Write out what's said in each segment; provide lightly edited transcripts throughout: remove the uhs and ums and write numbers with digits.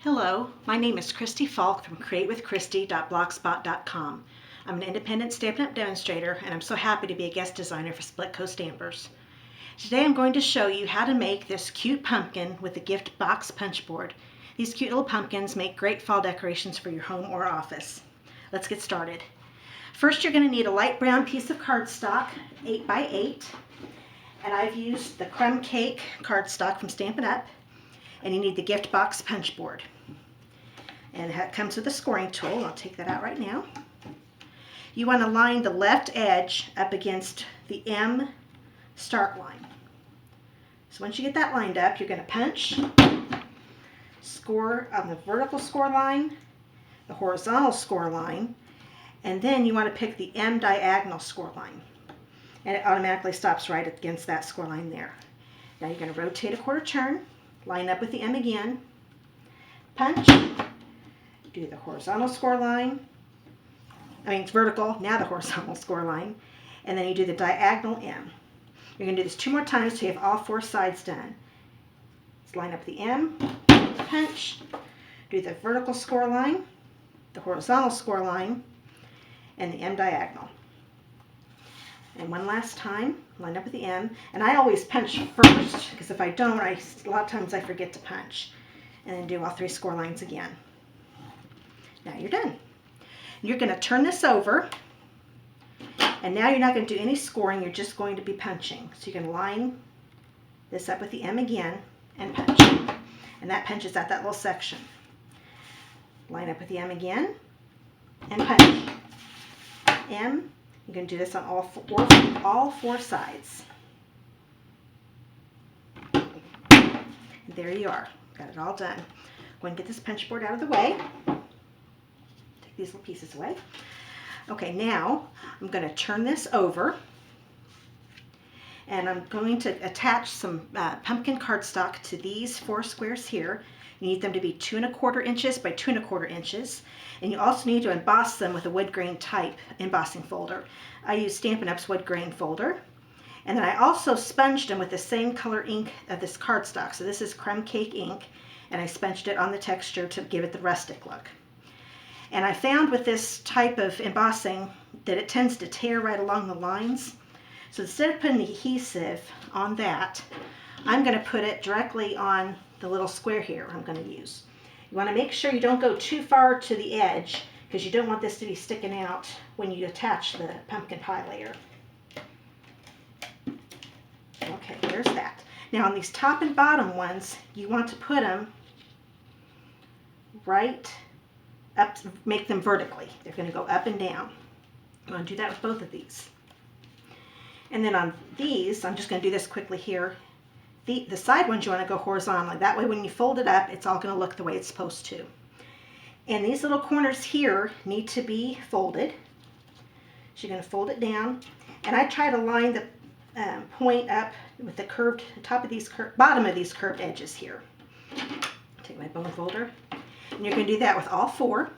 Hello, my name is Christy Fulk from createwithchristy.blogspot.com. I'm an independent Stampin' Up! Demonstrator, and I'm so happy to be a guest designer for Splitcoaststampers. Today I'm going to show you how to make this cute pumpkin with the gift box punch board. These cute little pumpkins make great fall decorations for your home or office. Let's get started. First, you're going to need a light brown piece of cardstock, 8x8, and I've used the crumb cake cardstock from Stampin' Up! And you need the gift box punch board. And it comes with a scoring tool. I'll take that out right now. You want to line the left edge up against the M start line. So once you get that lined up, you're going to punch, score on the vertical score line, the horizontal score line, and then you want to pick the M diagonal score line. And it automatically stops right against that score line there. Now you're going to rotate a quarter turn, line up with the M again, punch, do the horizontal score line, it's vertical, now the horizontal score line, and then you do the diagonal M. You're going to do this 2 more times till you have all 4 sides done. Let's line up the M, punch, do the vertical score line, the horizontal score line, and the M diagonal. And one last time, line up with the M. And I always punch first, because if I don't, a lot of times I forget to punch. And then do all 3 score lines again. Now you're done. You're going to turn this over. And now you're not going to do any scoring, you're just going to be punching. So you're going to line this up with the M again and punch. And that punches at that little section. Line up with the M again and punch. M. You're going to do this on all 4 sides. And there you are. Got it all done. Go and get this punch board out of the way. Take these little pieces away. Okay, now I'm going to turn this over. And I'm going to attach some pumpkin cardstock to these 4 squares here. You need them to be 2 1/4 inches by 2 1/4 inches. And you also need to emboss them with a wood grain type embossing folder. I use Stampin' Up's wood grain folder. And then I also sponged them with the same color ink of this cardstock. So this is crumb cake ink, and I sponged it on the texture to give it the rustic look. And I found with this type of embossing that it tends to tear right along the lines. So instead of putting the adhesive on that, I'm going to put it directly on the little square here I'm going to use. You want to make sure you don't go too far to the edge, because you don't want this to be sticking out when you attach the pumpkin pie layer. Okay, there's that. Now on these top and bottom ones, you want to put them right up, make them vertically. They're going to go up and down. You want to do that with both of these. And then on these, I'm just going to do this quickly here. The side ones you want to go horizontally. That way when you fold it up, it's all going to look the way it's supposed to. And these little corners here need to be folded. So you're going to fold it down. And I try to line the point up with the curved top of these bottom of these curved edges here. Take my bone folder. And you're going to do that with all 4.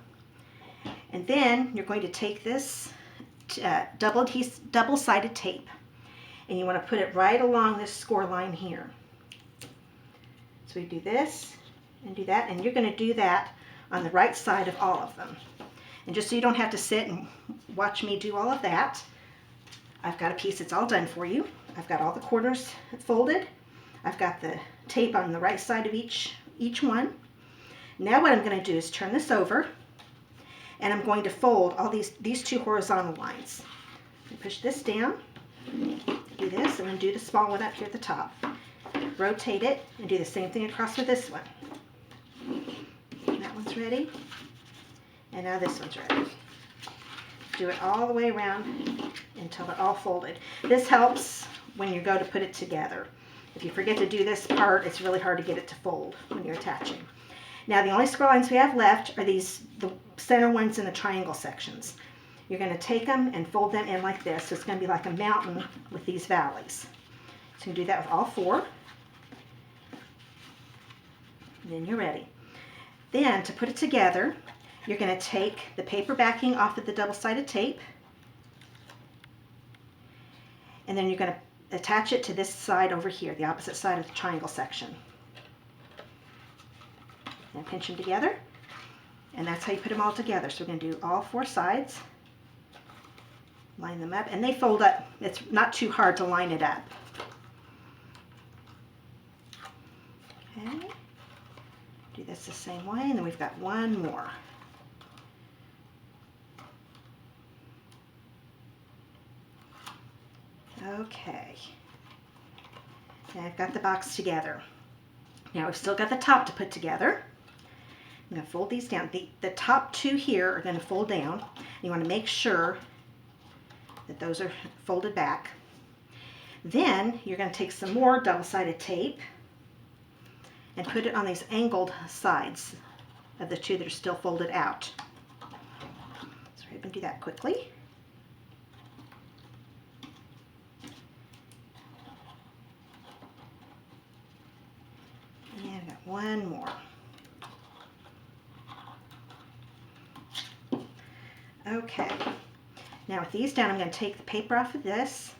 And then you're going to take this double-sided tape. And you want to put it right along this score line here. So we do this and do that, and you're going to do that on the right side of all of them. And just so you don't have to sit and watch me do all of that, I've got a piece that's all done for you. I've got all the corners folded. I've got the tape on the right side of each one. Now what I'm going to do is turn this over, and I'm going to fold all these 2 horizontal lines. Push this down. Do this, and then do the small one up here at the top. Rotate it, and do the same thing across with this one. That one's ready. And now this one's ready. Do it all the way around until they're all folded. This helps when you go to put it together. If you forget to do this part, it's really hard to get it to fold when you're attaching. Now the only score lines we have left are the center ones in the triangle sections. You're going to take them and fold them in like this. So it's going to be like a mountain with these valleys. So you do that with all 4. And then you're ready. Then to put it together, you're going to take the paper backing off of the double-sided tape. And then you're going to attach it to this side over here, the opposite side of the triangle section. and pinch them together. And that's how you put them all together. So we're going to do all 4 sides. Line them up, and they fold up. It's not too hard to line it up. Okay. Do this the same way, and then we've got one more. Okay. Now I've got the box together. Now we've still got the top to put together. I'm going to fold these down. The top 2 here are going to fold down. You want to make sure that those are folded back. Then you're going to take some more double-sided tape and put it on these angled sides of the 2 that are still folded out. So we're going to do that quickly. And I've got one more. Okay. Now with these down, I'm going to take the paper off of this,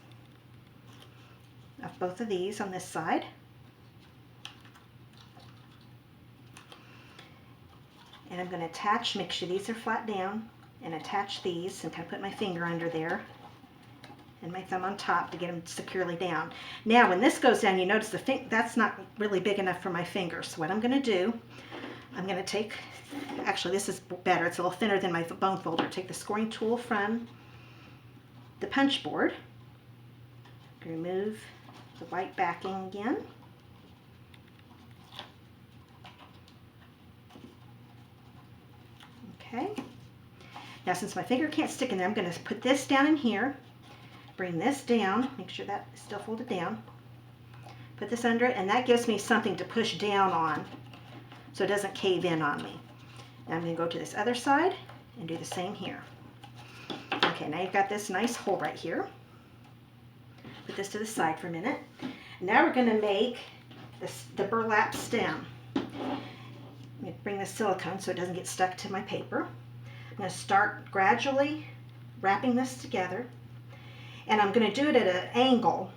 of both of these on this side. And I'm going to attach, make sure these are flat down, and attach these, and kind of put my finger under there and my thumb on top to get them securely down. Now when this goes down, you notice that's not really big enough for my finger. So what I'm going to do, I'm going to take, actually this is better, it's a little thinner than my bone folder. Take the scoring tool from the punch board, remove the white backing again. Okay. Now since my finger can't stick in there, I'm going to put this down in here, bring this down, make sure that is still folded down, put this under it, and that gives me something to push down on so it doesn't cave in on me. Now I'm going to go to this other side and do the same here. Okay, now you've got this nice hole right here. Put this to the side for a minute. Now we're going to make the burlap stem. I'm going to bring the silicone so it doesn't get stuck to my paper. I'm going to start gradually wrapping this together, and I'm going to do it at an angle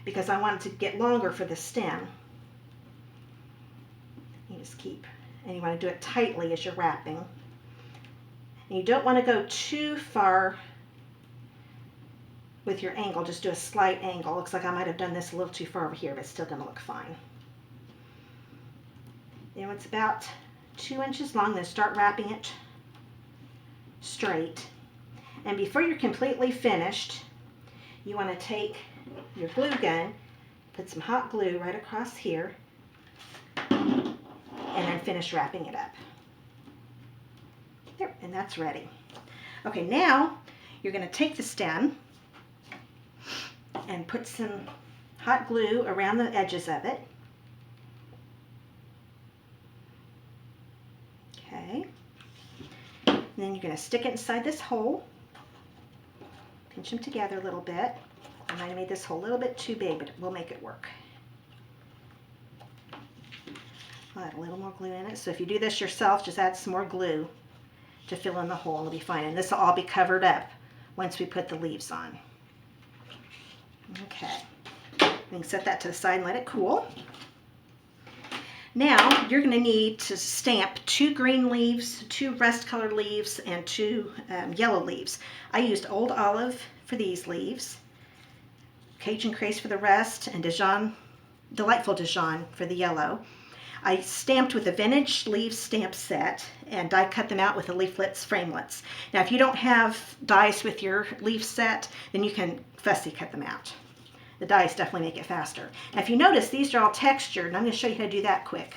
because I want it to get longer for the stem. You just keep, and you want to do it tightly as you're wrapping. And you don't want to go too far with your angle, just do a slight angle. Looks like I might have done this a little too far over here, but it's still going to look fine. Then when it's about 2 inches long, then start wrapping it straight. And before you're completely finished, you want to take your glue gun, put some hot glue right across here, and then finish wrapping it up. There, and that's ready. Okay, now you're going to take the stem and put some hot glue around the edges of it. Okay. And then you're going to stick it inside this hole. Pinch them together a little bit. I might have made this hole a little bit too big, but we'll make it work. I'll add a little more glue in it. So if you do this yourself, just add some more glue to fill in the hole and it'll be fine. And this will all be covered up once we put the leaves on. Okay. We can set that to the side and let it cool. Now you're going to need to stamp 2 green leaves, 2 rust colored leaves, and 2 yellow leaves. I used Old Olive for these leaves, Cajun Craze for the rust, and Delightful Dijon for the yellow. I stamped with a vintage leaf stamp set and die cut them out with the leaflets framelets. Now if you don't have dies with your leaf set, then you can fussy cut them out. The dies definitely make it faster. Now if you notice, these are all textured, and I'm going to show you how to do that quick.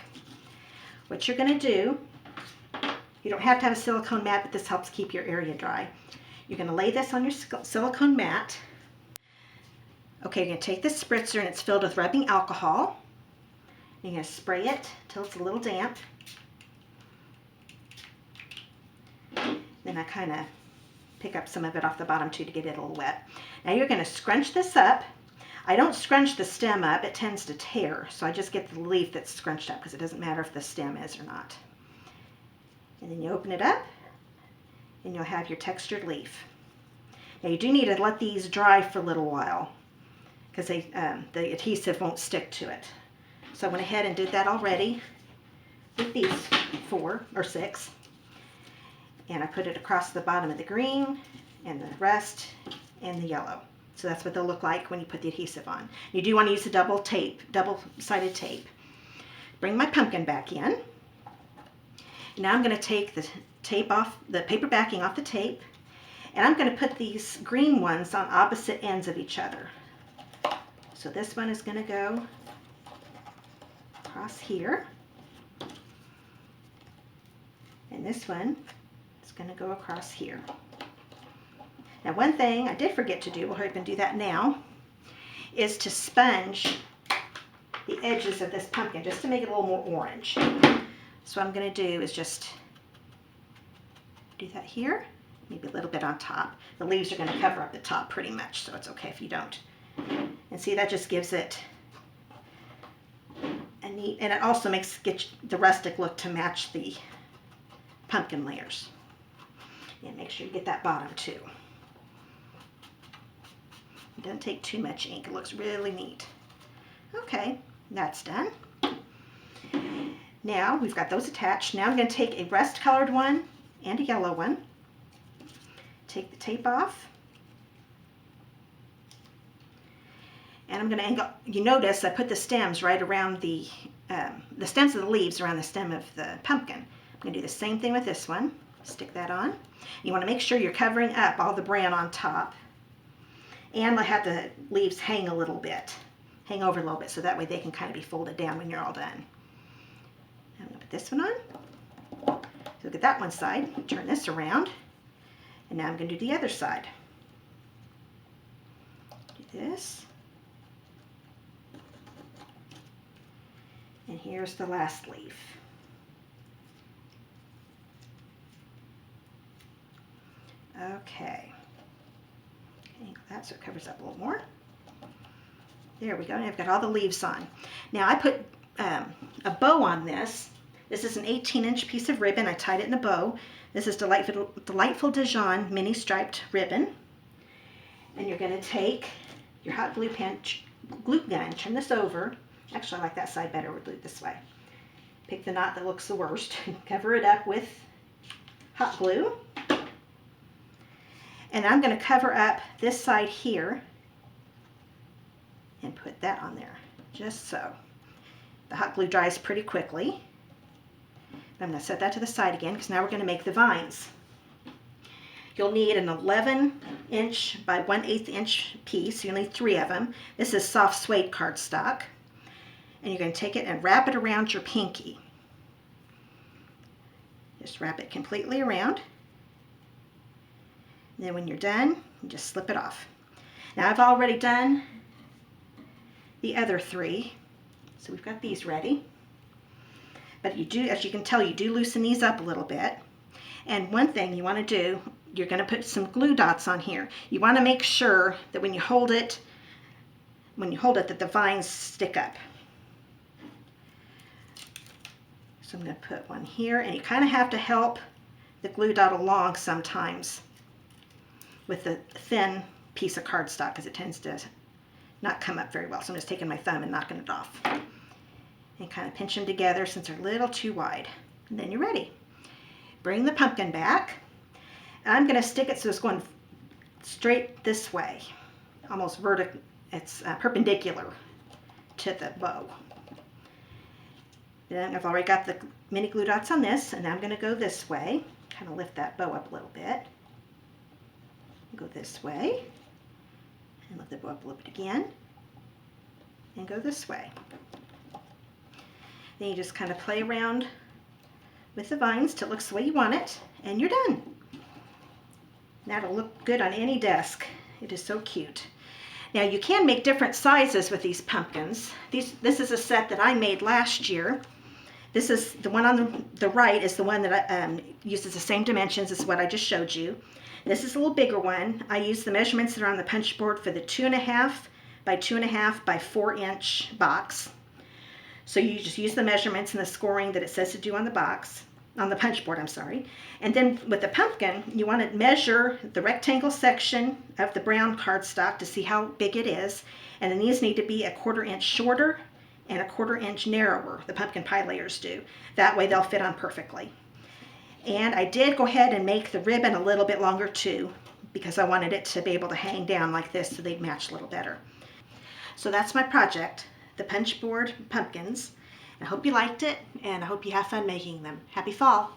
What you're going to do, you don't have to have a silicone mat, but this helps keep your area dry. You're going to lay this on your silicone mat. Okay, you're going to take this spritzer, and it's filled with rubbing alcohol. You're going to spray it till it's a little damp. Then I kind of pick up some of it off the bottom too to get it a little wet. Now you're going to scrunch this up. I don't scrunch the stem up, it tends to tear, so I just get the leaf that's scrunched up because it doesn't matter if the stem is or not. And then you open it up and you'll have your textured leaf. Now you do need to let these dry for a little while because the adhesive won't stick to it. So I went ahead and did that already. with these 4 or 6. And I put it across the bottom of the green and the rest in the yellow. So that's what they'll look like when you put the adhesive on. You do want to use a double-sided tape. Bring my pumpkin back in. Now I'm going to take the tape off, the paper backing off the tape, and I'm going to put these green ones on opposite ends of each other. So this one is going to go across here, and this one is going to go across here. Now one thing I did forget to do, we'll hurry up and do that now, is to sponge the edges of this pumpkin just to make it a little more orange. So what I'm going to do is just do that here, maybe a little bit on top. The leaves are going to cover up the top pretty much, so it's okay if you don't. And see, that just gives it a neat, and it also makes the rustic look to match the pumpkin layers. And make sure you get that bottom too. It doesn't take too much ink. It looks really neat. Okay, that's done. Now we've got those attached. Now I'm going to take a rust colored one and a yellow one. Take the tape off. And I'm going to angle, you notice I put the stems right around the stems of the leaves around the stem of the pumpkin. I'm going to do the same thing with this one. Stick that on. You want to make sure you're covering up all the brown on top. And I had the leaves hang a little bit, hang over a little bit, so that way they can kind of be folded down when you're all done. I'm going to put this one on. So look at that one side. Turn this around. And now I'm going to do the other side. Do this. And here's the last leaf. Okay. Angle that so it covers up a little more. There we go. And I've got all the leaves on. Now I put a bow on this. This is an 18-inch piece of ribbon. I tied it in a bow. This is Delightful Dijon mini striped ribbon. And you're going to take your hot glue gun, turn this over. Actually, I like that side better. We'll do it this way. Pick the knot that looks the worst. Cover it up with hot glue. And I'm going to cover up this side here and put that on there, just so. The hot glue dries pretty quickly. I'm going to set that to the side again because now we're going to make the vines. You'll need an 11-inch by 1/8 inch piece. You'll need 3 of them. This is soft suede cardstock. And you're going to take it and wrap it around your pinky. Just wrap it completely around. And then when you're done, you just slip it off. Now I've already done the other 3. So we've got these ready. But you do, as you can tell, you do loosen these up a little bit. And one thing you want to do, you're going to put some glue dots on here. You want to make sure that when you hold it, that the vines stick up. So I'm going to put one here, and you kind of have to help the glue dot along sometimes with the thin piece of cardstock because it tends to not come up very well. So I'm just taking my thumb and knocking it off. And kind of pinch them together since they're a little too wide. And then you're ready. Bring the pumpkin back. And I'm going to stick it so it's going straight this way. Almost vertical. It's perpendicular to the bow. Then I've already got the mini glue dots on this. And now I'm going to go this way. Kind of lift that bow up a little bit. Go this way. And lift the bow up a little bit again. And go this way. Then you just kind of play around with the vines till it looks the way you want it, and you're done. That'll look good on any desk. It is so cute. Now you can make different sizes with these pumpkins. This is a set that I made last year. This is the one on the right is the one that uses the same dimensions as what I just showed you. This is a little bigger one. I used the measurements that are on the punch board for the 2.5 by 2.5 by 4-inch box. So you just use the measurements and the scoring that it says to do on the box, on the punch board, I'm sorry. And then with the pumpkin, you want to measure the rectangle section of the brown cardstock to see how big it is. And then these need to be 1/4 inch shorter and 1/4 inch narrower, the pumpkin pie layers do. That way they'll fit on perfectly. And I did go ahead and make the ribbon a little bit longer too, because I wanted it to be able to hang down like this so they'd match a little better. So that's my project, the punch board pumpkins. I hope you liked it, and I hope you have fun making them. Happy fall!